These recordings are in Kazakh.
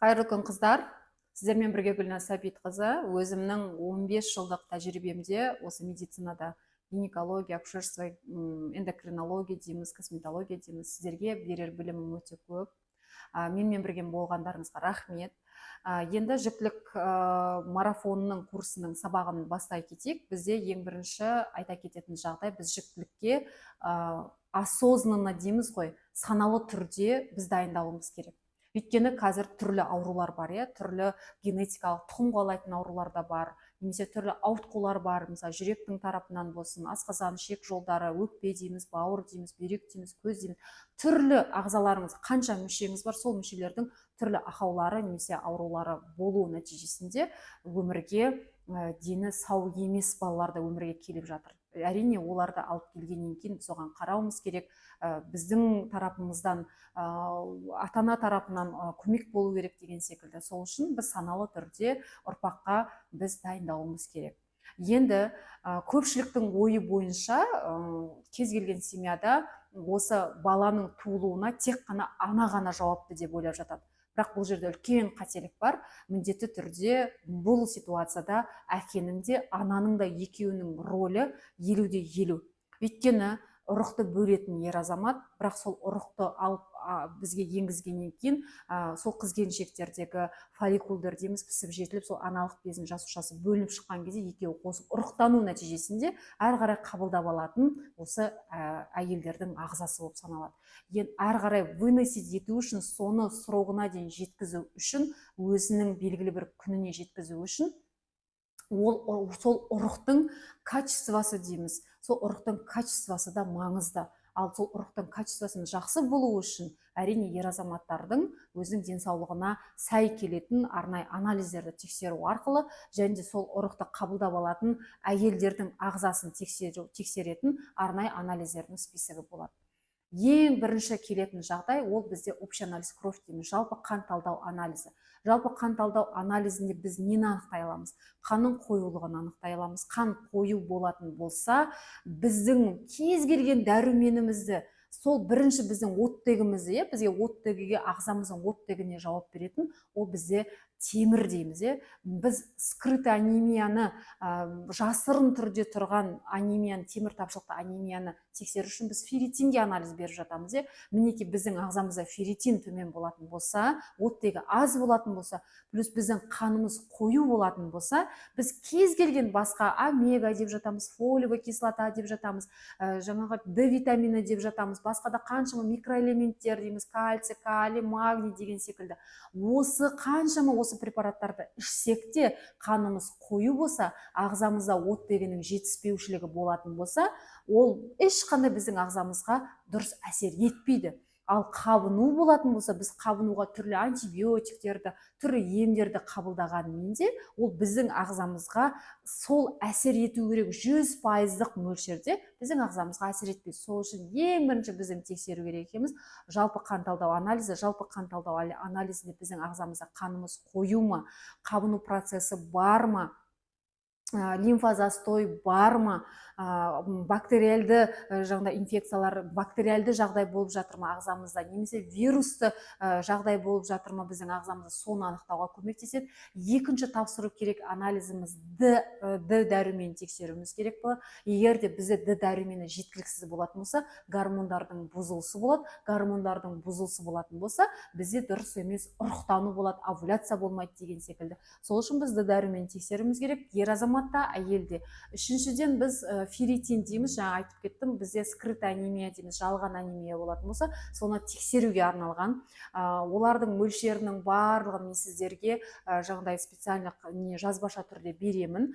Қайырлы күн қыздар. Сіздермен бірге Гүлназ Сәбитқызы. Өзімнің 15 жылдық тәжірибемде осы медицинада гинекология, акушерство, эндокринология дейміз, косметология дейміз. Сіздерге берер білімім өте көп. Менімен бірге болғандарыңызға рахмет. Енді жүктілік марафонының курсының сабағын бастай кетейік. Бізде ең бірінші айта кететін жағдай, біз жүктілікке осознанно дейміз ғой, саналы түрде біз дайындалуымыз керек. Өйткені қазір түрлі аурулар бар, түрлі генетикалық тұқым қуалайтын аурулар да бар, немесе түрлі ауытқулар бар, мысалы жүректің тарапынан болсын, асқазан, ішек жолдары, өкпе дейміз, бауыр дейміз, бүйрек дейміз, көз дейміз, түрлі ағзаларыңыз, қанша мүшеңіз бар, сол мүшелердің түрлі ақаулары немесе аурулары болу нәтижесінде өмірге дені сау емес балалар да өмірге келіп жатыр. Әрине оларды алып келгеннен кейін біз оған қарауымыз керек. Біздің тарапымыздан, ата-ана тарапынан көмек болу керек деген секілді. Сол үшін біз саналы түрде ұрпаққа біз дайындауымыз керек. Енді көпшіліктің ойы бойынша кез келген семьяда осы баланың туылуына тек қана ана ғана жауапты деп ойлап жатады. Бірақ бұл жерде үлкен қателік бар. Міндетті түрде бұл ситуацияда әкенің де, ананың да екеуінің рөлі 50-50. Өйткені ұрықты бөлетін ер азамат, бірақ сол ұрықты алып бізге енгізгеннен кейін сол қыз-келіншектердегі фолликулдар дейміз пісіп жетіліп, сол аналық бездің жасушасы бөлініп шыққан кезде екеуі қосып ұрықтану нәтижесінде әрі қарай қабылдап алатын осы әйелдердің ағзасы болып саналады. Әрі қарай выносить ету үшін, соны срогына дейін жеткізу үшін, өзінің белгілі бір күніне жеткізу үшін сол ұрықтың качествосы дейміз, сол ұрықтың качествосы да маңызды. Ал сол ұрықтың качествосының жақсы болу үшін әрине ер азаматтардың өзінің денсаулығына сай келетін арнайы анализдерді тексеру арқылы, және де сол ұрықты қабылдап алатын әйелдердің ағзасын тексеретін арнайы анализдердің списогі болады. Ең бірінші келетін жағдай ол бізде общий анализ кровь дейміз, жалпы қан талдау анализі. Жалпы қан талдау анализінде біз нені анықтай аламыз? Қанның қоюлығын анықтай аламыз. Қан қою болатын болса, біздің кез келген дәруменімізді, сол бірінші біздің оттегімізді, бізге оттегіге, ағзамыздың оттегіне жауап беретін, ол бізде темір дейміз. Біз скрытый анемияны, жасырын түрде тұрған анемияны, темір тапшылықты анемияны тексеру үшін біз ферритинге анализ беріп жатамыз. Мінеки біздің ағзамызда ферритин төмен болатын болса, оттегі аз болатын болса, плюс біздің қанымыз қою болатын болса, біз кез келген басқа омега деп жатамыз, фолиевая кислота деп жатамыз, жаңағы Д витамині деп жатамыз, басқа да қаншама микроэлементтер дейміз, кальций, калий, магний деген секілді. Осы қаншама осы препараттарды ішсек те қанымыз қою болса, ағзамызда оттегінің жетіспеушілігі болатын болса, ол ешқандай біздің ағзамызға дұрыс әсер етпейді. Ал қабыну болатын болса, біз қабынуға түрлі антибиотиктерді, түрлі емдерді қабылдағанмен де, ол біздің ағзамызға сол әсер ету керек 100%-ық мөлшерде біздің ағзамызға әсер етпейді. Сол үшін ең бірінші біздің тексеру керек екеніміз жалпы қан талдау анализі. Жалпы қан талдау анализінде біздің ағзамызда қанымыз қою ма, қабыну процесі бар ма, лимфозастой бар ма, бактериалды инфекциялар, бактериалды жағдай болып жатыр ма ағзамызда, немесе вирусты жағдай болып жатыр ма біздің ағзамызда, соны анықтауға көмектеседі. Екінші тапсыру керек анализіміз Д дәрумені тексеруіміз керек болады. Егер де бізде Д дәрумені жеткіліксіз болатын болса, гормондардың бұзылысы болады. Гормондардың бұзылысы болатын болса, бізде дұрыс емес ұрықтану болады, овуляция болмайды деген секілді. Сол үшін біз Д дәрумені тексеруіміз керек, ер азаматта, әйелде. Үшіншіден біз ферритин дейміз, жаңа айтып кеттім, бізде скрытый анемия дейміз, жалған анемия болатын болса, соны тексеруге арналған. Олардың мөлшерінің барлығын мен сіздерге жаңағыдай специально жазбаша түрде беремін.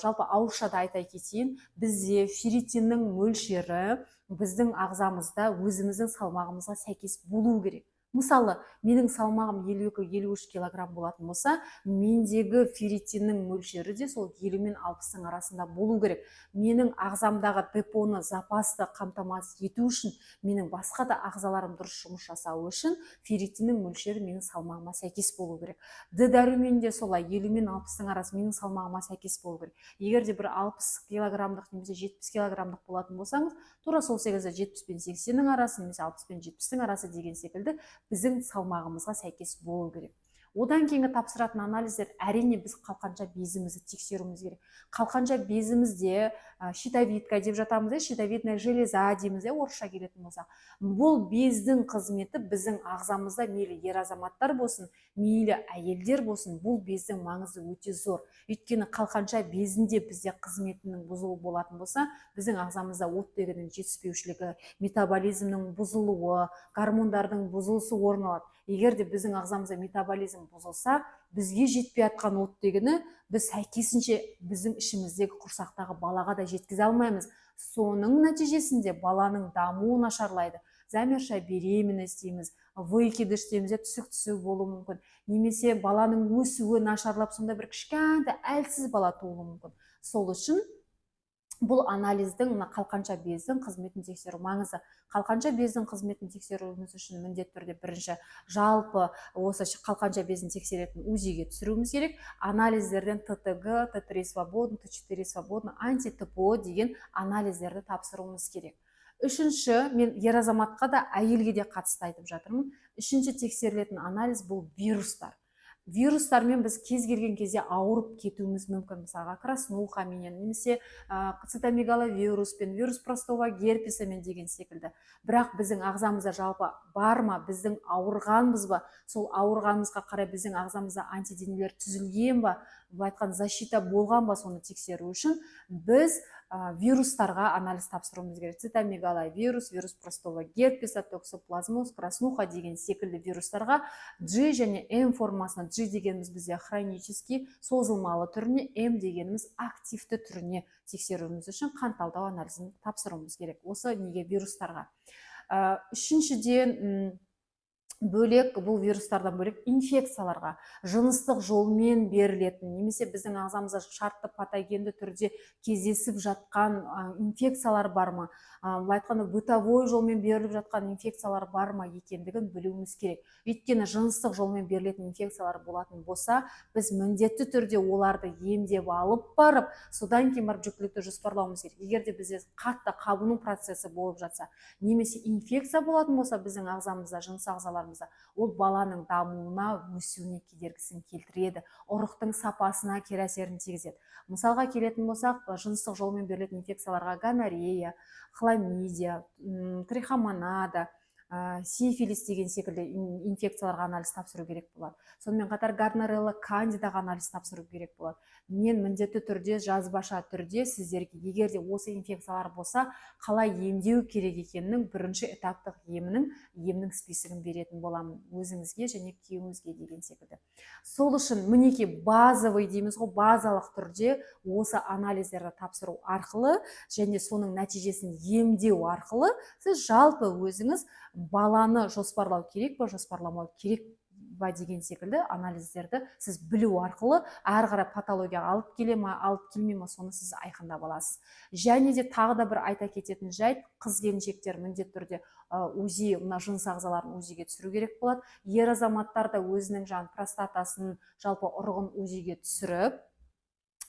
Жалпы ауызшада айта кетейін, бізде ферритиннің мөлшері біздің ағзамызда өзіміздің салмағымызға сәйкес болу керек. Мысалы, менің салмағым 52-53 килограмм болатын болса, мендегі ферритиннің мөлшері де сол 50 мен 60-ның арасында болу керек. Менің ағзамдағы депоны, запасты қамтамасыз ету үшін, менің басқа да ағзаларым дұрыс жұмыс жасау үшін ферритиннің мөлшері менің салмағыма сәйкес болу керек. Д дәруменде солай 50 мен 60-ның арасы менің салмағыма сәйкес болу керек. Егер де бір 60 килограммдық немесе 70 килограммдық болатын болсаңыз, тура сол секілді 70 пен 80-ның арасы немесе 60 пен 70-дің арасы деген секілді біздің салмағымызға сәйкес болу керек. Одан кейінгі тапсыратын анализдер әрине біз қалқанша безімізді тексеруіміз керек. Қалқанша безімізде щитовидка деп жатамыз, щитовидная железа дейміз, орысша келетін болсақ. Бұл бездің қызметі біздің ағзамызда мейлі ер азаматтар болсын, мейлі әйелдер болсын, бұл бездің маңызы өте зор. Өйткені қалқанша безінде бізде қызметінің бұзылуы болатын болса, біздің ағзамызда оттегінің жетіспеушілігі, метаболизмнің бұзылуы, гормондардың бұзылысы орын алады. Егер де біздің ағзамызда метаболизм бұзылса, бізге жетпей жатқан оттегіні біз сәйкесінше біздің ішіміздегі құрсақтағы балаға да жеткізе алмаймыз. Соның нәтижесінде баланың дамуы нашарлайды. Замершая беременность дейміз, выкидыш дейміз, түсік түсу болуы мүмкін. Немесе баланың өсуі нашарлап, сонда бір кішкентай әлсіз бала туылуы мүмкін. Сол үшін бұл анализдің қалқанша бездің қызметін тексеру маңызы. Қалқанша бездің қызметін тексеруіміз үшін міндетті түрде бірінші жалпы осы қалқанша безін тексеретін УЗИге түсіруіміз керек. Анализдерден ТТГ, Т3 свободный, Т4 свободный, анти-ТПО деген анализдерді тапсыруымыз керек. Үшінші, мен ер азаматқа да әйелге де қатысты айтып жатырмын. Үшінші тексерілетін анализ бұл вирустар. Вирустармен біз кез келген кезде ауырып кетуіміз мүмкін. Мысалға краснухамен, немесе цитомегаловируспен, вирус простого герпесімен деген секілді. Бірақ біздің ағзамызда жалпы бар ма, біздің ауырғанбыз ба, сол ауырғанымызға қарай біздің ағзамызда антиденелер түзілген ба, айтқан защита болған ба, соны тексеру үшін біз вирустарға анализ тапсыруымыз керек. Цитомегаловирус, вирус простого герпеса, токсоплазмоз, краснуха деген секілді вирустарға G және M формасына, G дегеніміз бізде хронический, созылмалы түріне, M дегеніміз активті түріне тексеруіміз үшін қан талдау анализін тапсыруымыз керек. Осы неге вирустарға. Үшіншіден бөлек, бұл вирустардан бөлек инфекцияларға, жыныстық жолмен берілетін, немесе біздің ағзамызда шартты патогенді түрде кездесіп жатқан инфекциялар бар ма, айтқанда бытовой жолмен беріліп жатқан инфекциялар бар ма екендігін білуіміз керек. Өйткені жыныстық жолмен берілетін инфекциялар болатын болса, біз міндетті түрде оларды емдеп алып барып, содан кейін барып жүктілікті жоспарлауымыз керек. Егер де бізде қатты қабыну процесі болып жатса, немесе инфекция болатын болса біздің ағзамызда, жыныс ағзаларымызда, ол баланың дамуына, өсуіне кедергісін келтіреді, ұрықтың сапасына кері әсерін тигізеді. Мысалға келетін болсақ, жыныстық жолмен берілетін инфекцияларға гонорея, хламидия, трихомонада, сифилис деген секілді инфекцияларға анализ тапсыру керек болады. Сонымен қатар гонорея кандидаға анализ тапсыру керек болады. Мен міндетті түрде, жазбаша түрде сіздерге, егер де осы инфекциялар болса, қалай емдеу керек екенінің бірінші этаптық емнің списогін беретін боламын өзіңізге және күйеуіңізге деген секілді. Сол үшін мінеки базовый дейміз ғой, базалық түрде осы анализдерді тапсыру арқылы және соның нәтижесін емдеу арқылы сіз жалпы өзіңіз баланы жоспарлау керек па, жоспарламау керек ба деген секілді анализдерді сіз білу арқылы әрі қарай патологияға алып келе ма, алып келмей ма, соны сіз айқындап аласыз. Және де тағы да бір айта кететін жайт, қыз-келіншектер міндетті түрде УЗИ, мына жыныс ағзаларын УЗИге түсіру керек болады. Ер азаматтар да өзінің простатасын, жалпы ұрығын УЗИге түсіріп,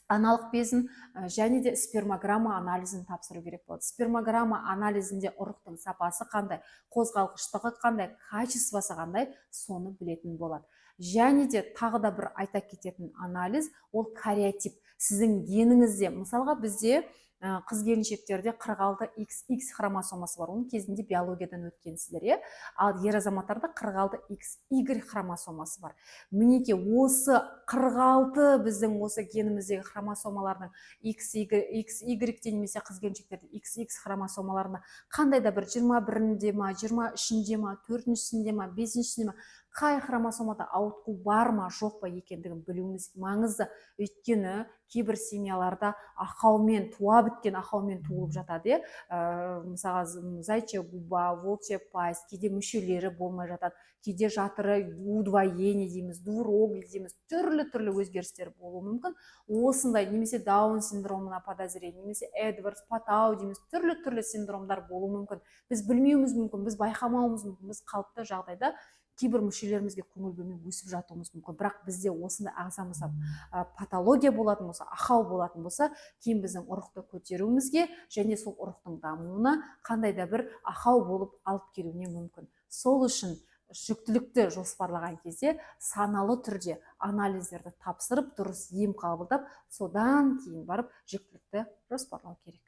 аналық безін және де спермограмма анализін тапсыру керек болады. Спермограмма анализінде ұрықтың сапасы қандай, қозғалғыштығы қандай, качествосы қандай, соны білетін болады. Және де тағы да бір айта кететін анализ, ол кариотип. Сіздің геніңізде, мысалға бізде қыз-келіншектерде 46XX хромосомасы бар. Оның кезінде биологиядан өткенсіздер, ал ер азаматтарда 46XY хромосомасы бар. Мінеке осы 46 біздің осы геніміздегі хромосомалардың XY немесе қыз-келіншектерде XX хромосомаларына қандай да бір 21-де ма, 23-де ма, 4-шісінде ма, 5-шісінде ма, қай хромосомада ауытқу бар ма, жоқ па екендігін білуіміз маңызды. Өйткені кейбір семьяларда ақаумен, туа біткен ақаумен туылып жатады. Мысалға зайчья губа, волчья пасть, кейде мүшелері болмай жатады, кейде жатыры удвоение дейміз, двурогль дейміз, түрлі өзгерістер болуы мүмкін. Осындай немесе Даун синдромына подозрение, немесе Эдвардс, Патау дейміз, түрлі синдромдар болуы мүмкін. Біз білмеуіміз мүмкін, біз байқамауымыз мүмкін, біз қалыпты жағдайда кейбір мүшелерімізге көңіл бөлмей өсіп жатуымыз мүмкін. Бірақ бізде осында ағзамызда патология болатын болса, ақау болатын болса, кейін біздің ұрықты көтеруімізге және сол ұрықтың дамуына қандай да бір ақау болып алып келуіне мүмкін. Сол үшін жүктілікті жоспарлаған кезде саналы түрде анализдерді тапсырып, дұрыс ем қабылдап, содан кейін барып жүктілікті жоспарлау керек.